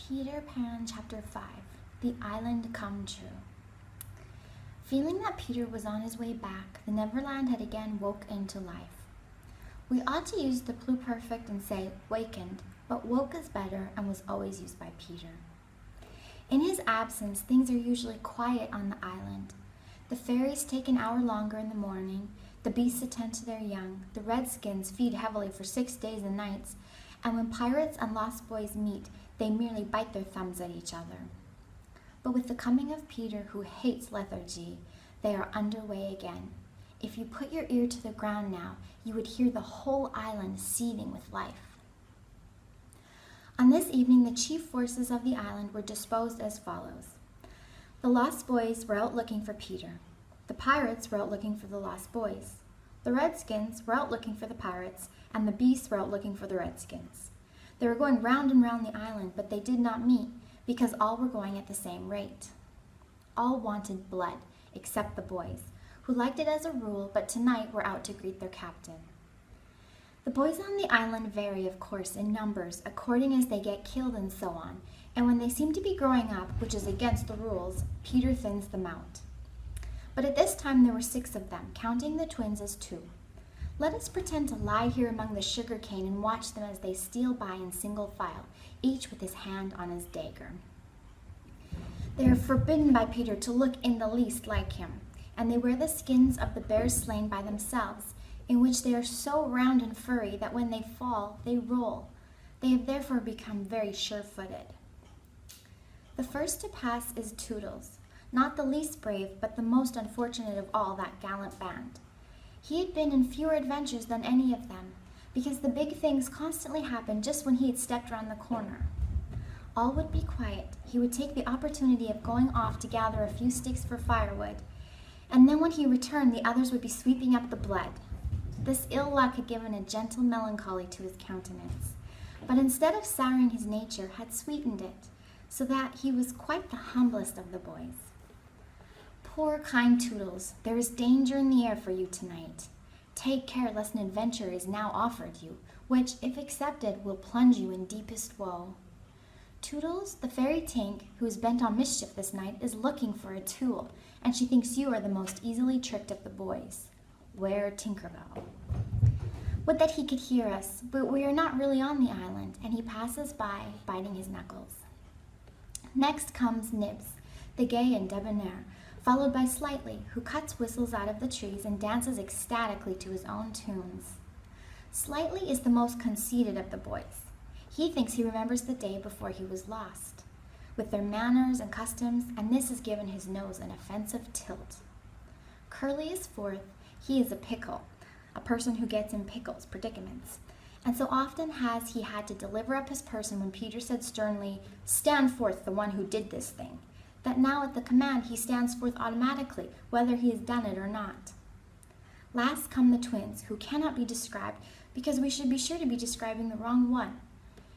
Peter Pan Chapter 5, The Island Come True. Feeling that Peter was on his way back, the Neverland had again woke into life. We ought to use the pluperfect and say wakened, but woke is better and was always used by Peter. In his absence, things are usually quiet on the island. The fairies take an hour longer in the morning, the beasts attend to their young, the redskins feed heavily for 6 days and nights, and when pirates and lost boys meet, they merely bite their thumbs at each other. But with the coming of Peter, who hates lethargy, they are underway again. If you put your ear to the ground now, you would hear the whole island seething with life. On this evening, the chief forces of the island were disposed as follows. The lost boys were out looking for Peter. The pirates were out looking for the lost boys. The redskins were out looking for the pirates, and the beasts were out looking for the redskins. They were going round and round the island, but they did not meet, because all were going at the same rate. All wanted blood, except the boys, who liked it as a rule, but tonight were out to greet their captain. The boys on the island vary, of course, in numbers, according as they get killed and so on, and when they seem to be growing up, which is against the rules, Peter thins them out. But at this time there were 6 of them, counting the twins as 2. Let us pretend to lie here among the sugar cane and watch them as they steal by in single file, each with his hand on his dagger. They are forbidden by Peter to look in the least like him, and they wear the skins of the bears slain by themselves, in which they are so round and furry that when they fall, they roll. They have therefore become very sure-footed. The first to pass is Toodles, not the least brave, but the most unfortunate of all that gallant band. He had been in fewer adventures than any of them, because the big things constantly happened just when he had stepped round the corner. All would be quiet. He would take the opportunity of going off to gather a few sticks for firewood, and then when he returned, the others would be sweeping up the blood. This ill luck had given a gentle melancholy to his countenance, but instead of souring his nature, had sweetened it, so that he was quite the humblest of the boys. Poor kind Toodles, there is danger in the air for you tonight. Take care lest an adventure is now offered you, which, if accepted, will plunge you in deepest woe. Toodles, the fairy Tink, who is bent on mischief this night, is looking for a tool, and she thinks you are the most easily tricked of the boys. 'Ware Tinkerbell. Would that he could hear us, but we are not really on the island, and he passes by, biting his knuckles. Next comes Nibs, the gay and debonair, followed by Slightly, who cuts whistles out of the trees and dances ecstatically to his own tunes. Slightly is the most conceited of the boys. He thinks he remembers the day before he was lost, with their manners and customs, and this has given his nose an offensive tilt. Curly is 4th. He is a pickle, a person who gets in pickles, predicaments, and so often has he had to deliver up his person when Peter said sternly, "Stand forth the one who did this thing," that now at the command he stands forth automatically, whether he has done it or not. Last come the twins, who cannot be described because we should be sure to be describing the wrong one.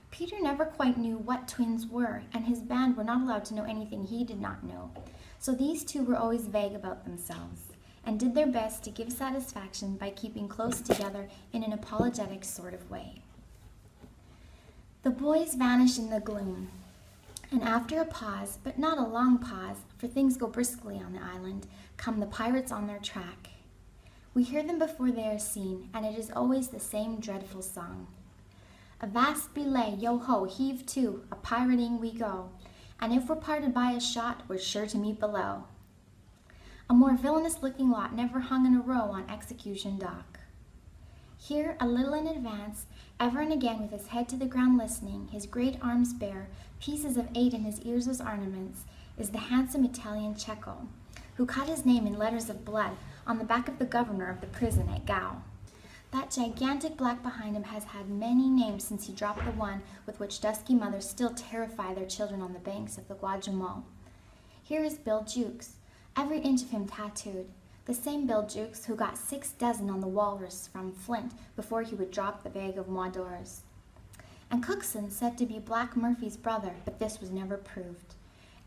Peter never quite knew what twins were, and his band were not allowed to know anything he did not know, so these 2 were always vague about themselves, and did their best to give satisfaction by keeping close together in an apologetic sort of way. The boys vanish in the gloom, and after a pause, but not a long pause, for things go briskly on the island, come the pirates on their track. We hear them before they are seen, and it is always the same dreadful song. Avast belay, yo-ho, heave to, a pirating we go, and if we're parted by a shot, we're sure to meet below. A more villainous-looking lot never hung in a row on execution dock. Here, a little in advance, ever and again with his head to the ground listening, his great arms bare, pieces of 8 in his ears as ornaments, is the handsome Italian Cecco, who cut his name in letters of blood on the back of the governor of the prison at Gao. That gigantic black behind him has had many names since he dropped the one with which dusky mothers still terrify their children on the banks of the Guadeloupe. Here is Bill Jukes, every inch of him tattooed, the same Bill Jukes who got 6 dozen on the walrus from Flint before he would drop the bag of mois d'ors. And Cookson said to be Black Murphy's brother, but this was never proved.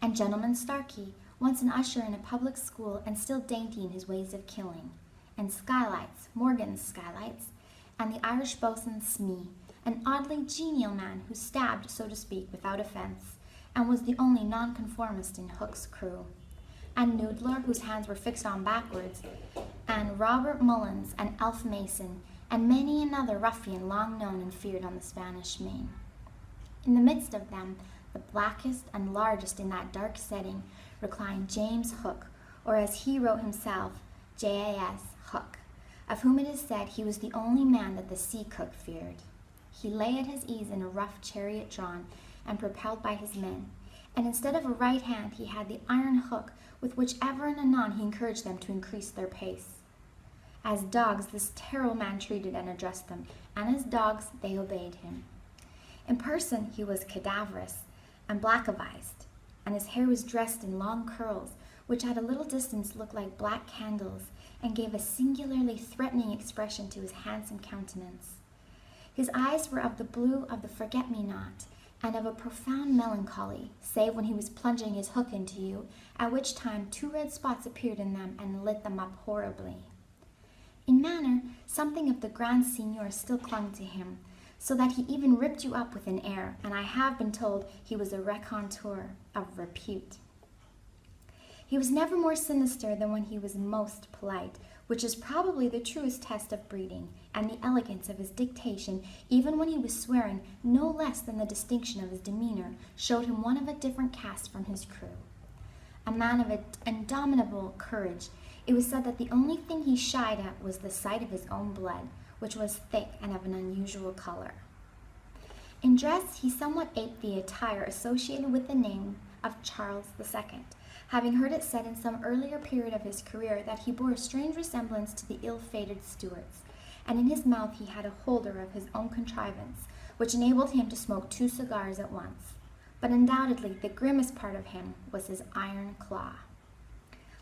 And Gentleman Starkey, once an usher in a public school and still dainty in his ways of killing. And Skylights, Morgan's Skylights, and the Irish boatswain Smee, an oddly genial man who stabbed, so to speak, without offense, and was the only nonconformist in Hook's crew, and Noodler, whose hands were fixed on backwards, and Robert Mullins, and Elf Mason, and many another ruffian long known and feared on the Spanish Main. In the midst of them, the blackest and largest in that dark setting, reclined James Hook, or as he wrote himself, Jas Hook, of whom it is said he was the only man that the sea cook feared. He lay at his ease in a rough chariot drawn and propelled by his men, and instead of a right hand he had the iron hook with which ever and anon he encouraged them to increase their pace. As dogs this terrible man treated and addressed them, and as dogs they obeyed him. In person he was cadaverous and black-avised, and his hair was dressed in long curls, which at a little distance looked like black candles, and gave a singularly threatening expression to his handsome countenance. His eyes were of the blue of the forget-me-not, and of a profound melancholy, save when he was plunging his hook into you, at which time 2 red spots appeared in them and lit them up horribly. In manner, something of the grand seigneur still clung to him, so that he even ripped you up with an air, and I have been told he was a raconteur of repute. He was never more sinister than when he was most polite, which is probably the truest test of breeding, and the elegance of his dictation, even when he was swearing, no less than the distinction of his demeanor, showed him one of a different cast from his crew. A man of indomitable courage, it was said that the only thing he shied at was the sight of his own blood, which was thick and of an unusual color. In dress, he somewhat aped the attire associated with the name of Charles II, having heard it said in some earlier period of his career that he bore a strange resemblance to the ill-fated Stuarts, and in his mouth he had a holder of his own contrivance, which enabled him to smoke 2 cigars at once. But undoubtedly the grimmest part of him was his iron claw.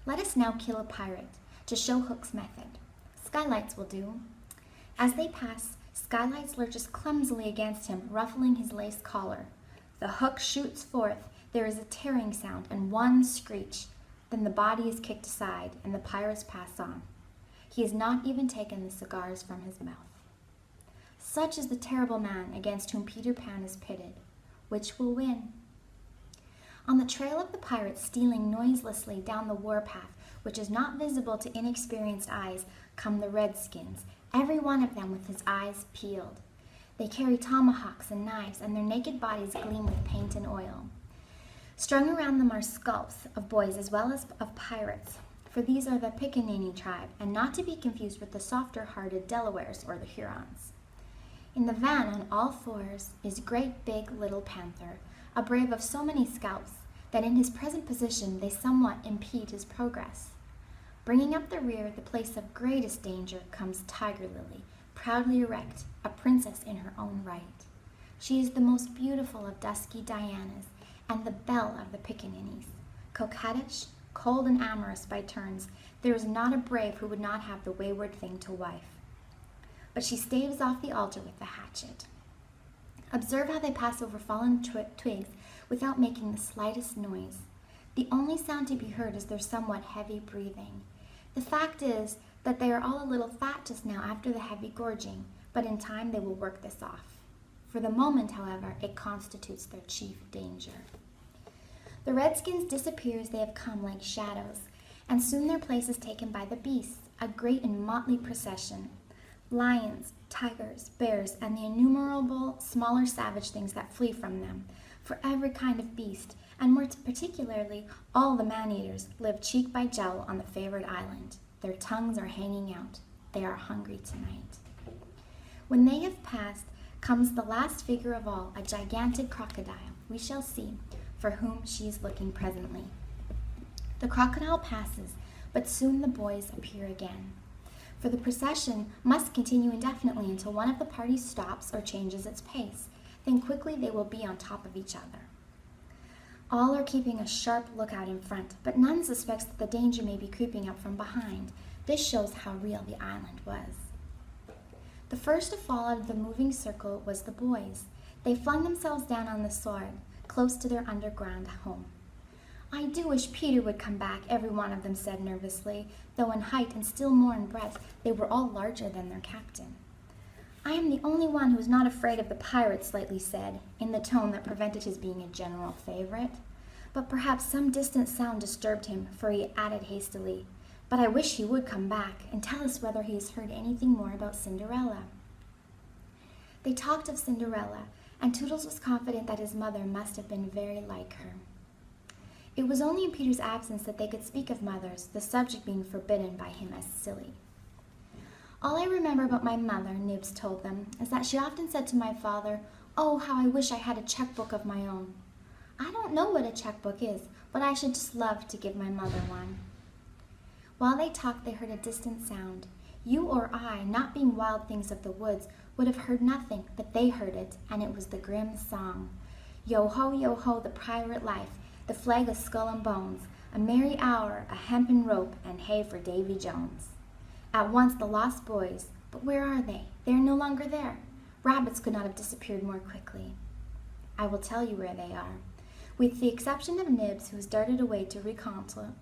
Let us now kill a pirate, to show Hook's method. Skylights will do. As they pass, Skylights lurches clumsily against him, ruffling his lace collar. The hook shoots forth, there is a tearing sound, and one screech. Then the body is kicked aside, and the pirates pass on. He has not even taken the cigars from his mouth. Such is the terrible man against whom Peter Pan is pitted. Which will win? On the trail of the pirates stealing noiselessly down the warpath, which is not visible to inexperienced eyes, come the redskins, every one of them with his eyes peeled. They carry tomahawks and knives, and their naked bodies gleam with paint and oil. Strung around them are scalps of boys as well as of pirates, for these are the Pickaninny tribe, and not to be confused with the softer-hearted Delawares or the Hurons. In the van on all fours is Great Big Little Panther, a brave of so many scalps that in his present position they somewhat impede his progress. Bringing up the rear, the place of greatest danger, comes Tiger Lily, proudly erect, a princess in her own right. She is the most beautiful of dusky Dianas, and the belle of the Pickaninnies. Coquettish, cold and amorous by turns, there is not a brave who would not have the wayward thing to wife. But she staves off the altar with the hatchet. Observe how they pass over fallen twigs without making the slightest noise. The only sound to be heard is their somewhat heavy breathing. The fact is that they are all a little fat just now after the heavy gorging, but in time they will work this off. For the moment, however, it constitutes their chief danger. The redskins disappear as they have come like shadows, and soon their place is taken by the beasts, a great and motley procession. Lions, tigers, bears, and the innumerable smaller savage things that flee from them, for every kind of beast, and more particularly all the man-eaters, live cheek by jowl on the favored island. Their tongues are hanging out. They are hungry tonight. When they have passed, comes the last figure of all, a gigantic crocodile. We shall see, for whom she is looking presently. The crocodile passes, but soon the boys appear again. For the procession must continue indefinitely until one of the parties stops or changes its pace. Then quickly they will be on top of each other. All are keeping a sharp lookout in front, but none suspects that the danger may be creeping up from behind. This shows how real the island was. The first to fall out of the moving circle was the boys. They flung themselves down on the sward, close to their underground home. I do wish Peter would come back, every one of them said nervously, though in height and still more in breadth they were all larger than their captain. I am the only one who is not afraid of the pirate, Slightly said, in the tone that prevented his being a general favorite. But perhaps some distant sound disturbed him, for he added hastily, "But I wish he would come back and tell us whether he has heard anything more about Cinderella." They talked of Cinderella, and Toodles was confident that his mother must have been very like her. It was only in Peter's absence that they could speak of mothers, the subject being forbidden by him as silly. "All I remember about my mother," Nibs told them, "is that she often said to my father, 'Oh, how I wish I had a checkbook of my own.' I don't know what a checkbook is, but I should just love to give my mother one." While they talked, they heard a distant sound. You or I, not being wild things of the woods, would have heard nothing, but they heard it, and it was the grim song. Yo ho, the pirate life, the flag of skull and bones, a merry hour, a hempen rope, and hey for Davy Jones. At once the lost boys, but where are they? They are no longer there. Rabbits could not have disappeared more quickly. I will tell you where they are. With the exception of Nibs, who has darted away to reconnoiter,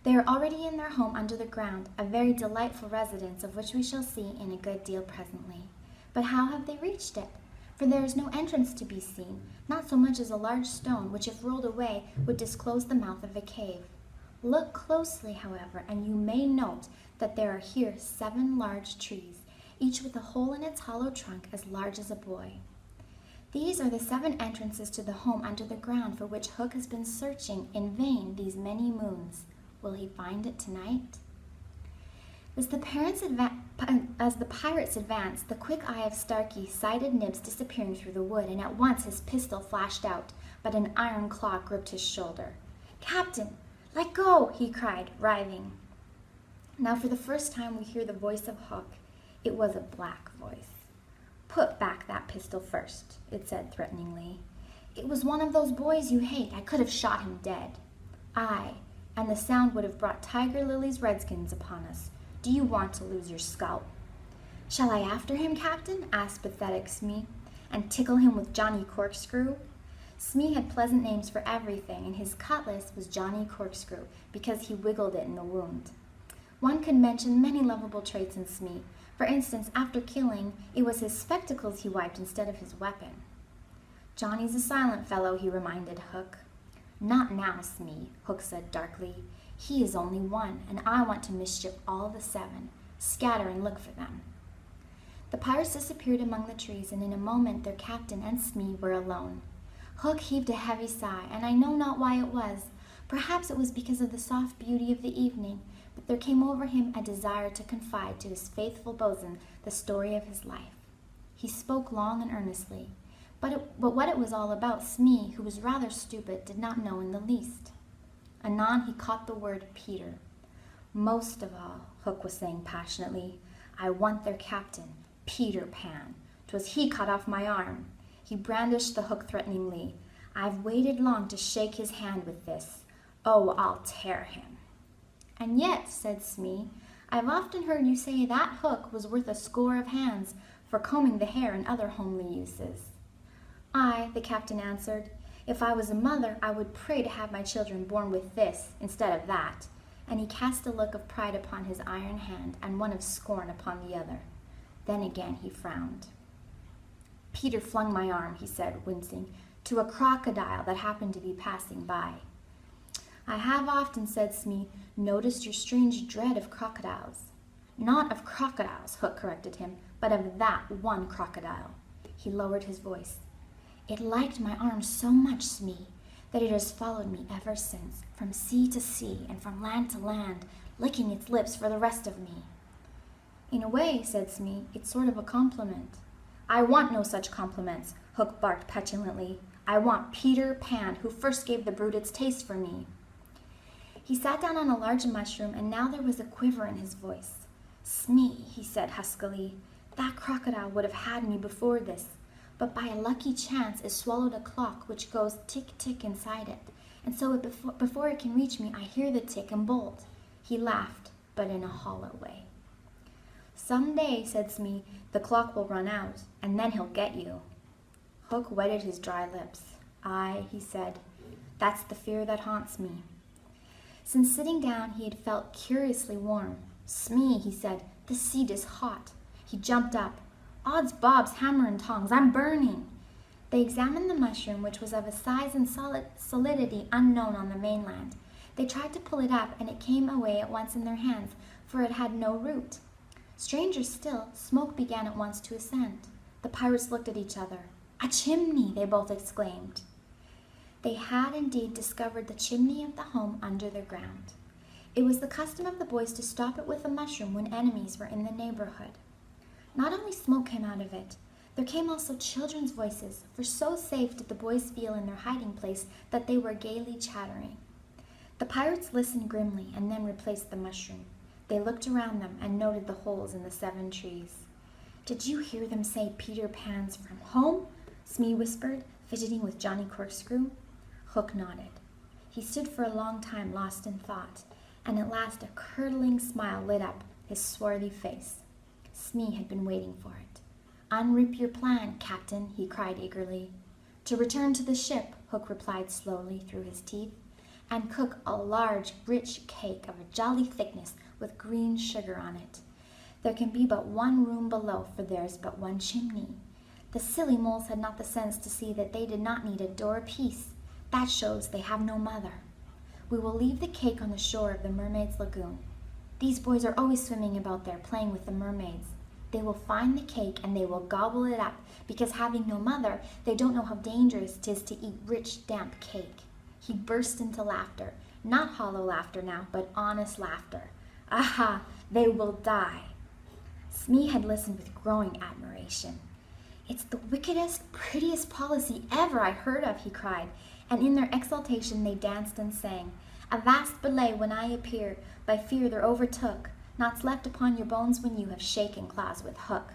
they are already in their home under the ground, a very delightful residence of which we shall see in a good deal presently. But how have they reached it? For there is no entrance to be seen, not so much as a large stone, which if rolled away would disclose the mouth of a cave. Look closely, however, and you may note that there are here 7 large trees, each with a hole in its hollow trunk as large as a boy. These are the 7 entrances to the home under the ground for which Hook has been searching in vain these many moons. Will he find it tonight? As the pirates advanced, the quick eye of Starkey sighted Nibs disappearing through the wood, and at once his pistol flashed out, but an iron claw gripped his shoulder. "Captain, let go!" he cried, writhing. Now for the first time we hear the voice of Hook. It was a black voice. "Put back that pistol first," it said threateningly. "It was one of those boys you hate. I could have shot him dead." "Aye, and the sound would have brought Tiger Lily's redskins upon us. Do you want to lose your scalp?" "Shall I after him, Captain?" asked pathetic Smee, "and tickle him with Johnny Corkscrew?" Smee had pleasant names for everything, and his cutlass was Johnny Corkscrew because he wiggled it in the wound. One could mention many lovable traits in Smee. For instance, after killing, it was his spectacles he wiped instead of his weapon. "Johnny's a silent fellow," he reminded Hook. "Not now, Smee," Hook said darkly. "He is only one, and I want to mischief all the 7. Scatter and look for them." The pirates disappeared among the trees, and in a moment their captain and Smee were alone. Hook heaved a heavy sigh, and I know not why it was. Perhaps it was because of the soft beauty of the evening, but there came over him a desire to confide to his faithful bosun the story of his life. He spoke long and earnestly, but what it was all about, Smee, who was rather stupid, did not know in the least. Anon he caught the word Peter. "Most of all," Hook was saying passionately, "I want their captain, Peter Pan. 'Twas he cut off my arm." He brandished the hook threateningly. "I've waited long to shake his hand with this. Oh, I'll tear him." "And yet," said Smee, "I've often heard you say that hook was worth a score of hands for combing the hair and other homely uses." "Aye," the captain answered. "If I was a mother, I would pray to have my children born with this instead of that." And he cast a look of pride upon his iron hand and one of scorn upon the other. Then again he frowned. "Peter flung my arm," he said, wincing, "to a crocodile that happened to be passing by." "I have often," said Smee, "noticed your strange dread of crocodiles." "Not of crocodiles," Hook corrected him, "but of that one crocodile." He lowered his voice. "It liked my arm so much, Smee, that it has followed me ever since, from sea to sea and from land to land, licking its lips for the rest of me." "In a way," said Smee, "it's sort of a compliment." "I want no such compliments," Hook barked petulantly. "I want Peter Pan, who first gave the brute its taste for me." He sat down on a large mushroom, and now there was a quiver in his voice. "Smee," he said huskily, "that crocodile would have had me before this, but by a lucky chance it swallowed a clock which goes tick-tick inside it, and so before it can reach me I hear the tick and bolt." He laughed, but in a hollow way. "Some day," said Smee, "the clock will run out, and then he'll get you." Hook wetted his dry lips. "Aye," he said, "that's the fear that haunts me." Since sitting down he had felt curiously warm. "Smee," he said, "this seat is hot." He jumped up. Odds bobs, hammer and tongs, I'm burning. They examined the mushroom, which was of a size and solidity unknown on the mainland. They tried to pull it up, and it came away at once in their hands, for it had no root. Stranger still, smoke began at once to ascend. The pirates looked at each other. "A chimney!" they both exclaimed. They had indeed discovered the chimney of the home under the ground. It was the custom of the boys to stop it with a mushroom when enemies were in the neighborhood. Not only smoke came out of it, there came also children's voices, for so safe did the boys feel in their hiding place that they were gaily chattering. The pirates listened grimly and then replaced the mushroom. They looked around them and noted the holes in the 7 trees. "Did you hear them say Peter Pan's from home?" Smee whispered, fidgeting with Johnny Corkscrew. Hook nodded. He stood for a long time lost in thought, and at last a curdling smile lit up his swarthy face. Smee had been waiting for it. "Unrip your plan, Captain," he cried eagerly. "To return to the ship," Hook replied slowly through his teeth, "and cook a large, rich cake of a jolly thickness with green sugar on it. There can be but one room below, for there's but one chimney. The silly moles had not the sense to see that they did not need a door apiece. That shows they have no mother. We will leave the cake on the shore of the mermaids' lagoon. These boys are always swimming about there, playing with the mermaids. They will find the cake and they will gobble it up, because having no mother, they don't know how dangerous it is to eat rich, damp cake." He burst into laughter, not hollow laughter now, but honest laughter. "Aha, they will die." Smee had listened with growing admiration. "It's the wickedest, prettiest policy ever I heard of," he cried, and in their exultation they danced and sang. "Avast belay when I appear, by fear they're overtook. Naught's left upon your bones when you have shaken claws with Hook."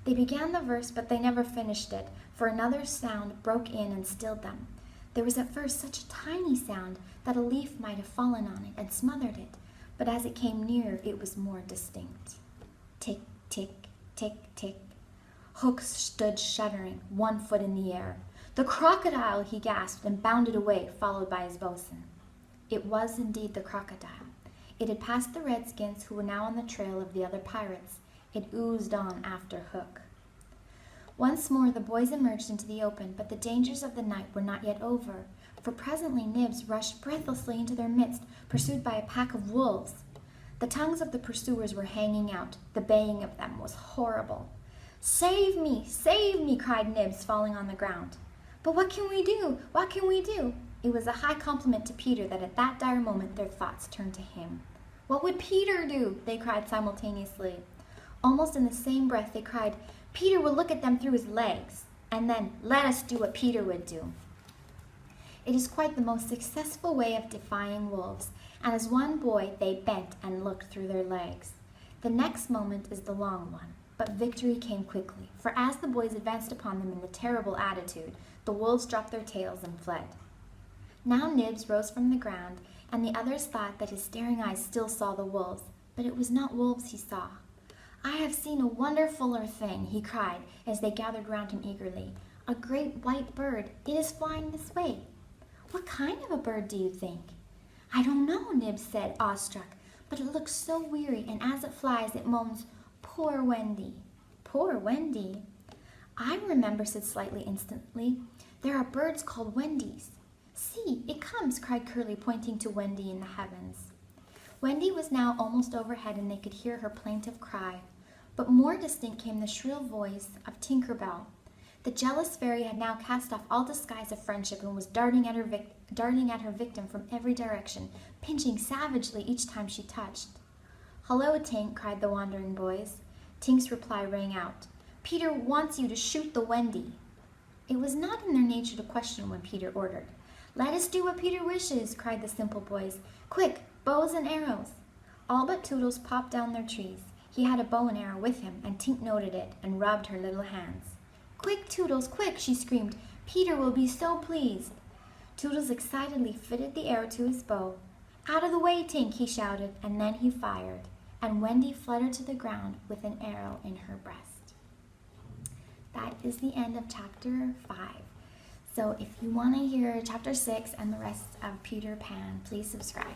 They began the verse, but they never finished it, for another sound broke in and stilled them. There was at first such a tiny sound that a leaf might have fallen on it and smothered it, but as it came nearer it was more distinct. Tick, tick, tick, tick. Hook stood shuddering, one foot in the air. "The crocodile!" he gasped, and bounded away, followed by his boatswain. It was indeed the crocodile. It had passed the redskins, who were now on the trail of the other pirates. It oozed on after Hook. Once more the boys emerged into the open, but the dangers of the night were not yet over, for presently Nibs rushed breathlessly into their midst, pursued by a pack of wolves. The tongues of the pursuers were hanging out. The baying of them was horrible. Save me!" cried Nibs, falling on the ground. "But what can we do? What can we do?" It was a high compliment to Peter that at that dire moment their thoughts turned to him. "What would Peter do?" they cried simultaneously. Almost in the same breath they cried, "Peter will look at them through his legs." And then, "Let us do what Peter would do." It is quite the most successful way of defying wolves, and as one boy they bent and looked through their legs. The next moment is the long one, but victory came quickly, for as the boys advanced upon them in the terrible attitude, the wolves dropped their tails and fled. Now Nibs rose from the ground, and the others thought that his staring eyes still saw the wolves, but it was not wolves he saw. "I have seen a wonderfuller thing," he cried, as they gathered round him eagerly. "A great white bird. It is flying this way." "What kind of a bird do you think?" "I don't know," Nibs said, awestruck, "but it looks so weary, and as it flies it moans, 'Poor Wendy.'" "Poor Wendy?" "I remember," said Slightly instantly. "There are birds called Wendies." "See, it comes," cried Curly, pointing to Wendy in the heavens. Wendy was now almost overhead, and they could hear her plaintive cry. But more distinct came the shrill voice of Tinker Bell. The jealous fairy had now cast off all disguise of friendship and was darting at her victim from every direction, pinching savagely each time she touched. "Hullo, Tink!" cried the wandering boys. Tink's reply rang out, "Peter wants you to shoot the Wendy." It was not in their nature to question when Peter ordered. "Let us do what Peter wishes," cried the simple boys. "Quick, bows and arrows!" All but Toodles popped down their trees. He had a bow and arrow with him, and Tink noted it and rubbed her little hands. "Quick, Toodles, quick!" she screamed. "Peter will be so pleased." Toodles excitedly fitted the arrow to his bow. "Out of the way, Tink!" he shouted, and then he fired, and Wendy fluttered to the ground with an arrow in her breast. That is the end of chapter 5. So if you want to hear chapter 6 and the rest of Peter Pan, please subscribe.